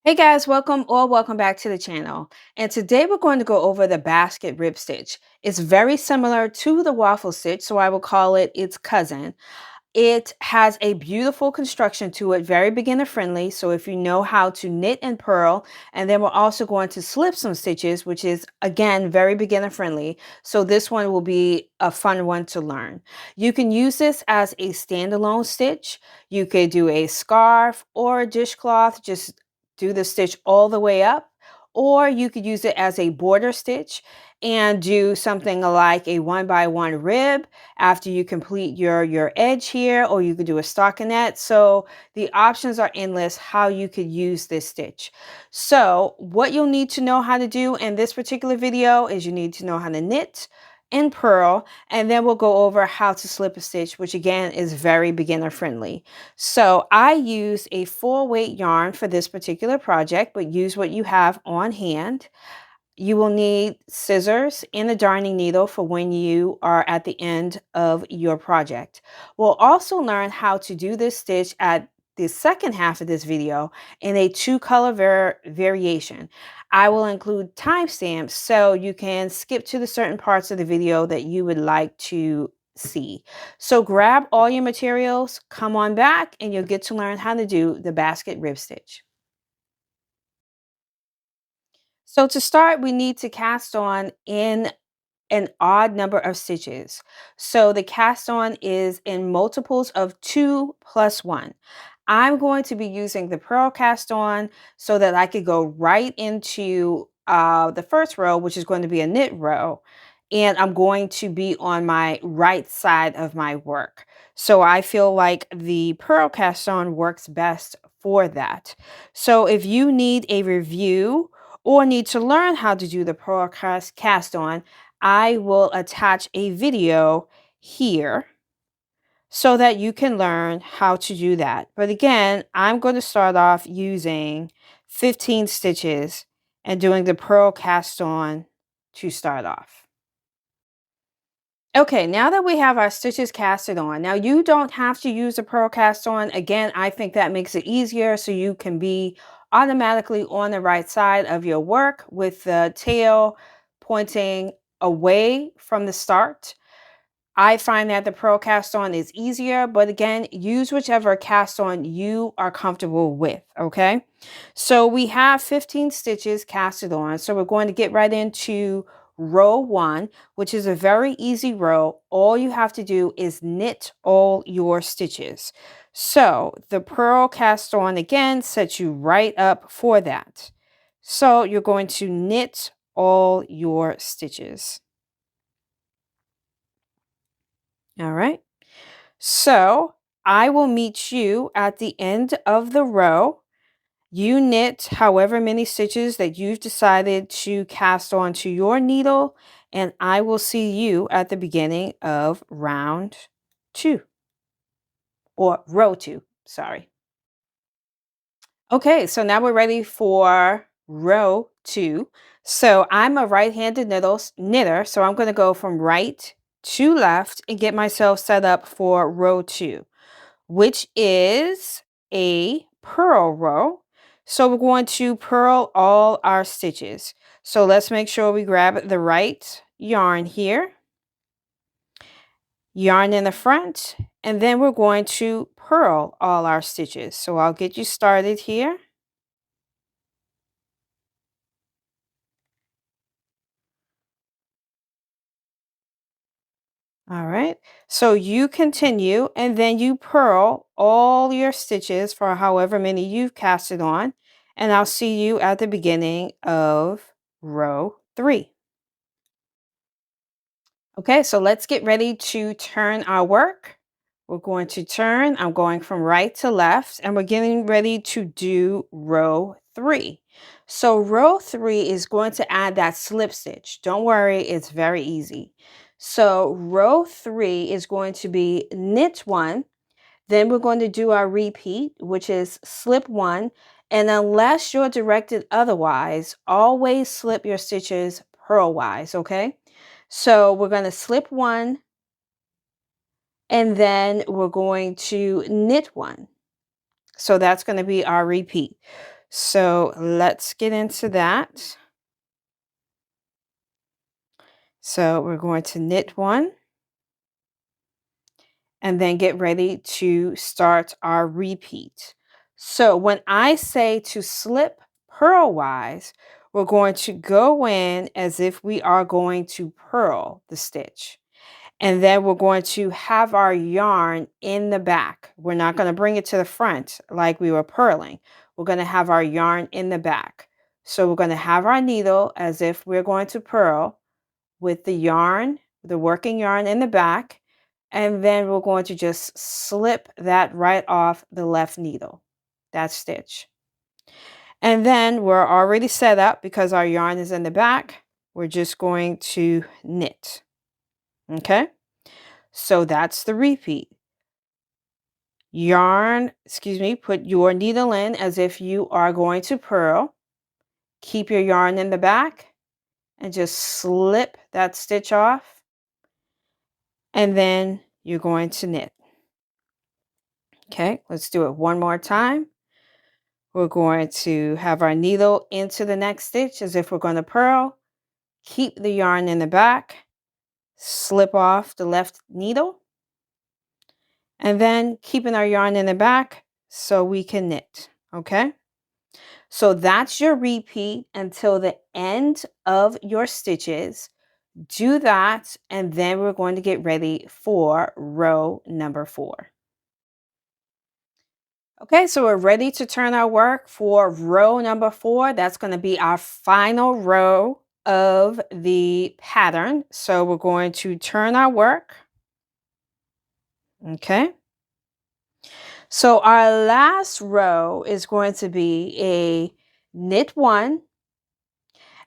Hey guys, welcome back to the channel. And today we're going to go over the basket rib stitch. It's very similar to the waffle stitch, so I will call it its cousin. It has a beautiful construction to it, very beginner friendly. So if you know how to knit and purl, and then we're also going to slip some stitches, which is again very beginner friendly. So this one will be a fun one to learn. You can use this as a standalone stitch. You could do a scarf or a dishcloth, just do the stitch all the way up, or you could use it as a border stitch and do something like a 1 by 1 rib after you complete your edge here, or you could do a stockinette. So the options are endless how you could use this stitch. So what you'll need to know how to do in this particular video is you need to know how to knit and purl, and then we'll go over how to slip a stitch, which again is very beginner friendly. So I use a full weight yarn for this particular project, but use what you have on hand. You will need scissors and a darning needle for when you are at the end of your project. We'll also learn how to do this stitch at the second half of this video in a two-color variation. I will include timestamps so you can skip to the certain parts of the video that you would like to see. So grab all your materials, come on back, and you'll get to learn how to do the basket rib stitch. So to start, we need to cast on in an odd number of stitches. So the cast on is in multiples of 2 plus 1. I'm going to be using the purl cast on so that I could go right into the first row, which is going to be a knit row. And I'm going to be on my right side of my work. So I feel like the purl cast on works best for that. So if you need a review or need to learn how to do the purl cast on, I will attach a video here so that you can learn how to do that. But again, I'm going to start off using 15 stitches and doing the purl cast on to start off. Okay, now that we have our stitches casted on, now you don't have to use a purl cast on. Again, I think that makes it easier so you can be automatically on the right side of your work with the tail pointing away from the start. I find that the purl cast on is easier, but again, use whichever cast on you are comfortable with, okay? So we have 15 stitches casted on, so we're going to get right into row 1, which is a very easy row. All you have to do is knit all your stitches. So the purl cast on again sets you right up for that. So you're going to knit all your stitches. All right. So I will meet you at the end of the row. You knit however many stitches that you've decided to cast onto your needle, and I will see you at the beginning of round 2 or row 2. Sorry. Okay, so now we're ready for row 2. So I'm a right-handed knitter, so I'm going to go from right to left and get myself set up for row 2, which is a purl row. So we're going to purl all our stitches. So let's make sure we grab the right yarn here, yarn in the front, and then we're going to purl all our stitches. So I'll get you started here. All right, so you continue and then you purl all your stitches for however many you've casted on, and I'll see you at the beginning of row 3. Okay, so let's get ready to turn our work. We're going to turn. I'm going from right to left, and we're getting ready to do row 3. So row 3 is going to add that slip stitch. Don't worry, it's very easy. So row 3 is going to be knit 1. Then we're going to do our repeat, which is slip 1. And unless you're directed otherwise, always slip your stitches purlwise, okay? So we're going to slip 1, and then we're going to knit 1. So that's going to be our repeat. So let's get into that. So we're going to knit one and then get ready to start our repeat. So when I say to slip purlwise, we're going to go in as if we are going to purl the stitch. And then we're going to have our yarn in the back. We're not going to bring it to the front like we were purling. We're going to have our yarn in the back. So we're going to have our needle as if we're going to purl with the yarn, the working yarn in the back. And then we're going to just slip that right off the left needle, that stitch. And then we're already set up because our yarn is in the back. We're just going to knit. Okay? So that's the repeat. Put your needle in as if you are going to purl. Keep your yarn in the back and just slip that stitch off. And then you're going to knit. Okay, let's do it one more time. We're going to have our needle into the next stitch as if we're going to purl. Keep the yarn in the back. Slip off the left needle. And then keeping our yarn in the back so we can knit. Okay. So that's your repeat until the end of your stitches. Do that, and then we're going to get ready for row number 4. Okay, so we're ready to turn our work for row number 4. That's going to be our final row of the pattern. So we're going to turn our work. Okay. So our last row is going to be a knit one,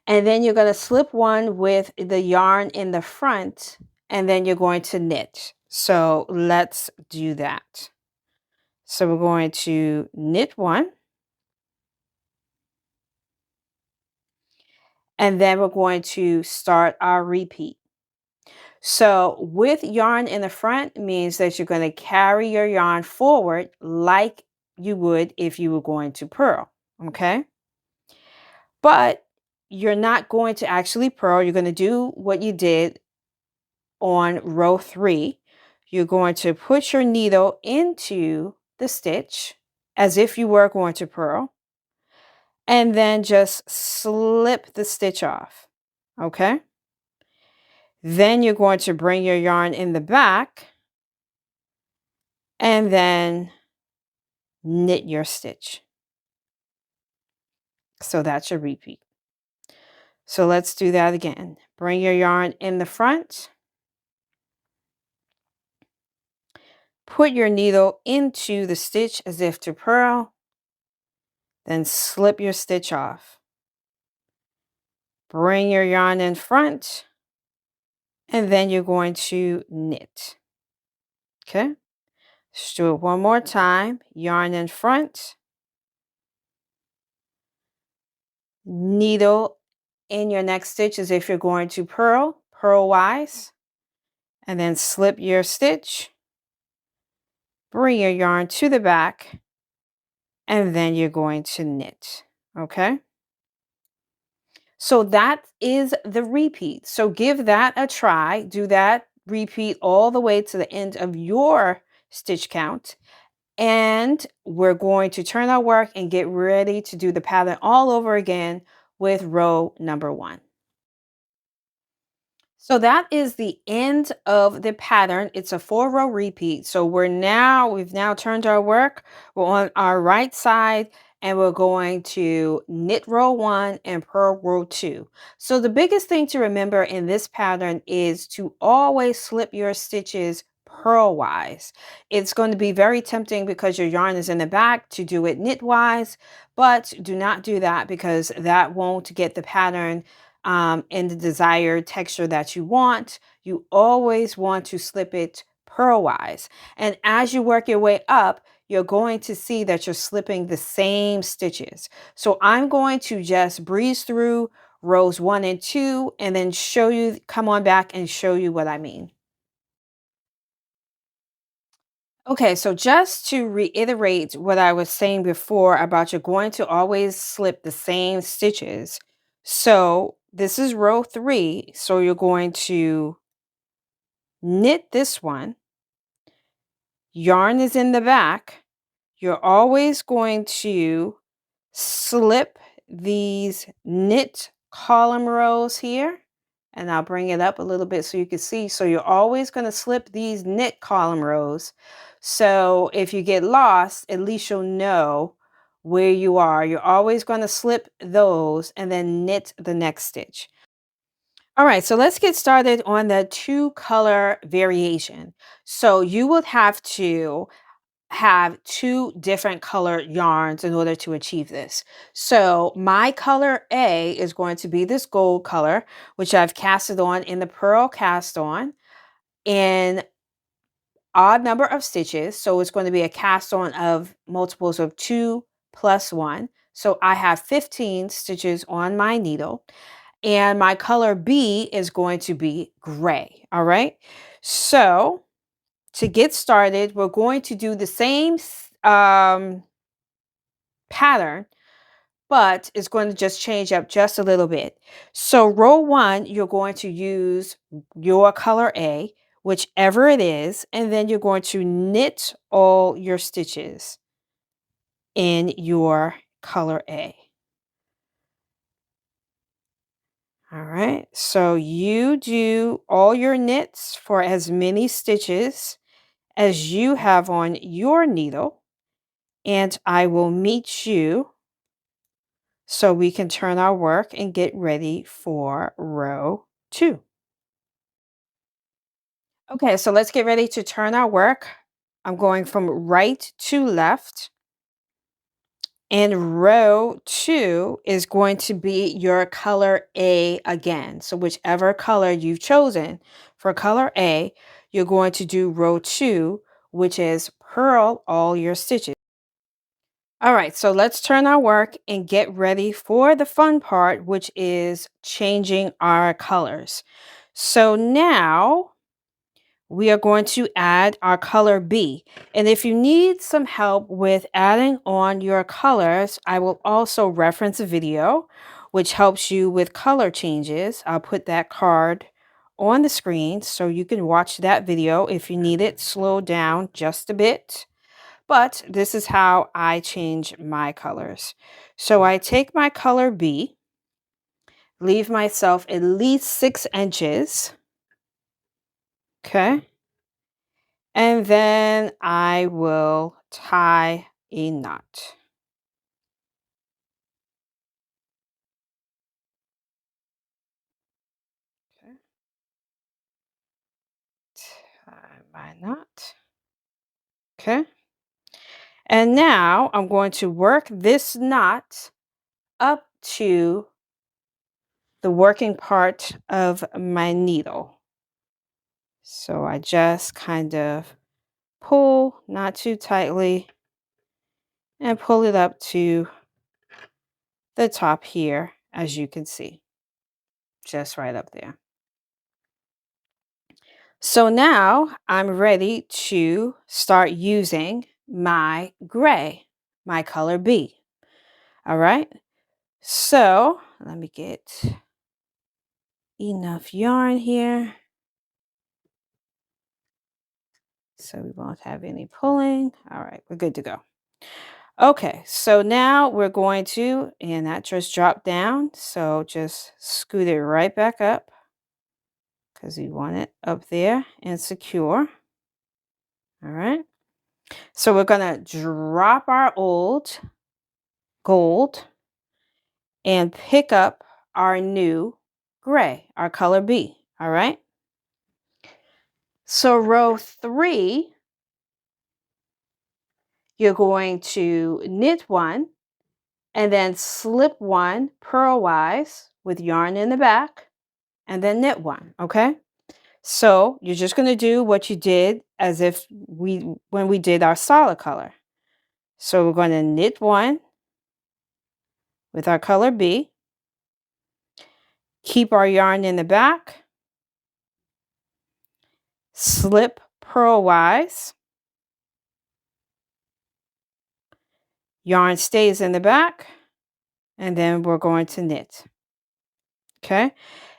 and then you're going to slip one with the yarn in the front, and then you're going to knit. So let's do that. So we're going to knit one, and then we're going to start our repeat. So with yarn in the front means that you're going to carry your yarn forward like you would if you were going to purl. Okay. But you're not going to actually purl. You're going to do what you did on row 3. You're going to put your needle into the stitch as if you were going to purl, and then just slip the stitch off. Okay. Then you're going to bring your yarn in the back and then knit your stitch. So that's your repeat. So let's do that again. Bring your yarn in the front. Put your needle into the stitch as if to purl. Then slip your stitch off. Bring your yarn in front. And then you're going to knit. Okay. Let's do it one more time. Yarn in front. Needle in your next stitch as if you're going to purl, purlwise, and then slip your stitch, bring your yarn to the back, and then you're going to knit. Okay. So that is the repeat. So give that a try. Do that repeat all the way to the end of your stitch count. And we're going to turn our work and get ready to do the pattern all over again with row number 1. So that is the end of the pattern. It's a 4-row repeat. So we've now turned our work. We're on our right side and we're going to knit row 1 and purl row 2. So the biggest thing to remember in this pattern is to always slip your stitches purlwise. It's going to be very tempting because your yarn is in the back to do it knitwise, but do not do that because that won't get the pattern in the desired texture that you want. You always want to slip it purlwise. And as you work your way up, you're going to see that you're slipping the same stitches. So I'm going to just breeze through rows 1 and 2 and then come on back and show you what I mean. Okay, so just to reiterate what I was saying before about you're going to always slip the same stitches. So this is row 3. So you're going to knit this one. Yarn is in the back. You're always going to slip these knit column rows here. And I'll bring it up a little bit so you can see. So you're always going to slip these knit column rows. So if you get lost, at least you'll know where you are. You're always going to slip those and then knit the next stitch. All right, so let's get started on the 2-color variation. So you would have to have 2 different colored yarns in order to achieve this. So my color A is going to be this gold color, which I've casted on in the purl cast on in odd number of stitches. So it's going to be a cast on of multiples of 2 plus 1. So I have 15 stitches on my needle. And my color B is going to be gray. All right. So to get started, we're going to do the same pattern, but it's going to just change up just a little bit. So row 1, you're going to use your color A, whichever it is, and then you're going to knit all your stitches in your color A. All right, so you do all your knits for as many stitches as you have on your needle, and I will meet you so we can turn our work and get ready for row 2. Okay, so let's get ready to turn our work. I'm going from right to left. And row 2 is going to be your color A again. So whichever color you've chosen for color A, you're going to do row 2, which is purl all your stitches. All right, so let's turn our work and get ready for the fun part, which is changing our colors. So now we are going to add our color B. And if you need some help with adding on your colors, I will also reference a video which helps you with color changes. I'll put that card on the screen so you can watch that video if you need it slowed down just a bit. But this is how I change my colors. So I take my color B, leave myself at least 6 inches. Okay. And then I will tie a knot. Okay. Tie my knot. Okay. And now I'm going to work this knot up to the working part of my needle. So I just kind of pull, not too tightly, and pull it up to the top here, as you can see, just right up there. So now I'm ready to start using my gray, my color B. All right. So let me get enough yarn here so we won't have any pulling. All right, we're good to go. Okay, so now we're going to, and that just dropped down. So just scoot it right back up because we want it up there and secure. All right. So we're going to drop our old gold and pick up our new gray, our color B. All right. So row 3, you're going to knit 1 and then slip 1 purlwise with yarn in the back and then knit 1. Okay. So you're just going to do what you did as if when we did our solid color. So we're going to knit 1 with our color B, keep our yarn in the back, slip purlwise, Yarn stays in the back, and then we're going to knit. Okay,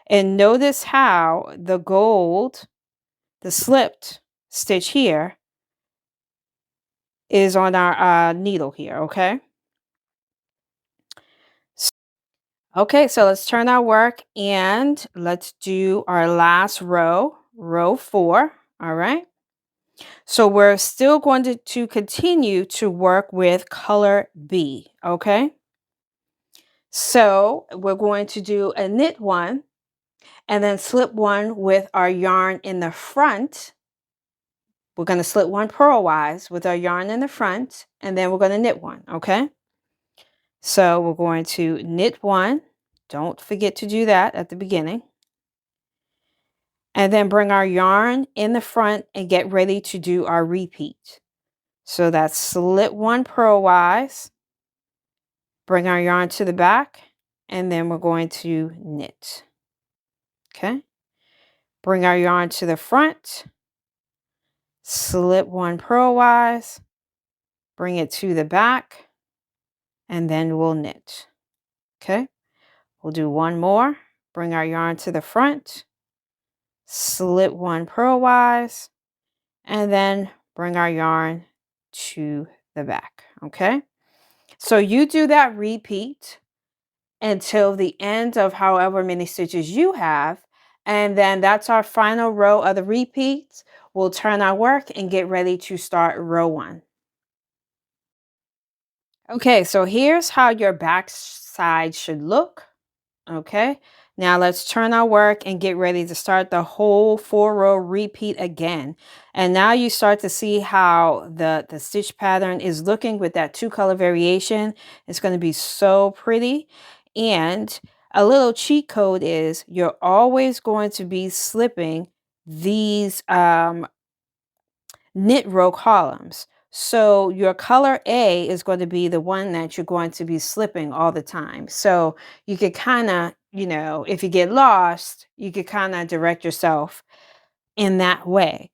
and notice how the gold, the slipped stitch here, is on our needle here. Okay. Okay, so let's turn our work and let's do our last row, row 4. All right. So we're still going to continue to work with color B. Okay. So we're going to do a knit one and then slip one with our yarn in the front. We're going to slip one purlwise with our yarn in the front, and then we're going to knit one. Okay. So we're going to knit one. Don't forget to do that at the beginning. And then bring our yarn in the front and get ready to do our repeat. So that's slip one purlwise, bring our yarn to the back, and then we're going to knit. Okay. Bring our yarn to the front, slip one purlwise, bring it to the back, and then we'll knit. Okay. We'll do one more. Bring our yarn to the front, slip one purlwise, and then bring our yarn to the back. Okay. So you do that repeat until the end of however many stitches you have. And then that's our final row of the repeats. We'll turn our work and get ready to start row 1. Okay, so here's how your back side should look. Okay, now let's turn our work and get ready to start the whole 4-row repeat again. And now you start to see how the stitch pattern is looking with that 2-color variation. It's going to be so pretty. And a little cheat code is you're always going to be slipping these knit row columns. So your color A is going to be the one that you're going to be slipping all the time. So you could kind of, if you get lost, you could kind of direct yourself in that way.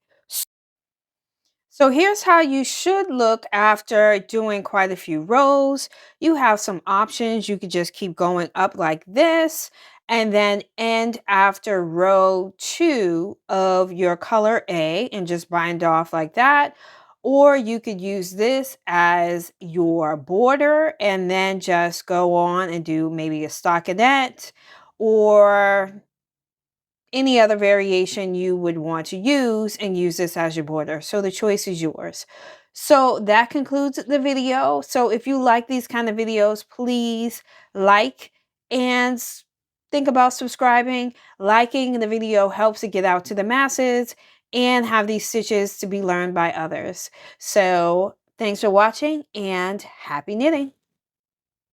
So here's how you should look after doing quite a few rows. You have some options. You could just keep going up like this and then end after row 2 of your color A and just bind off like that. Or you could use this as your border and then just go on and do maybe a stockinette or any other variation you would want to use and use this as your border. So the choice is yours. So that concludes the video. So if you like these kind of videos, please like and think about subscribing. Liking the video helps it get out to the masses and have these stitches to be learned by others. So thanks for watching and happy knitting.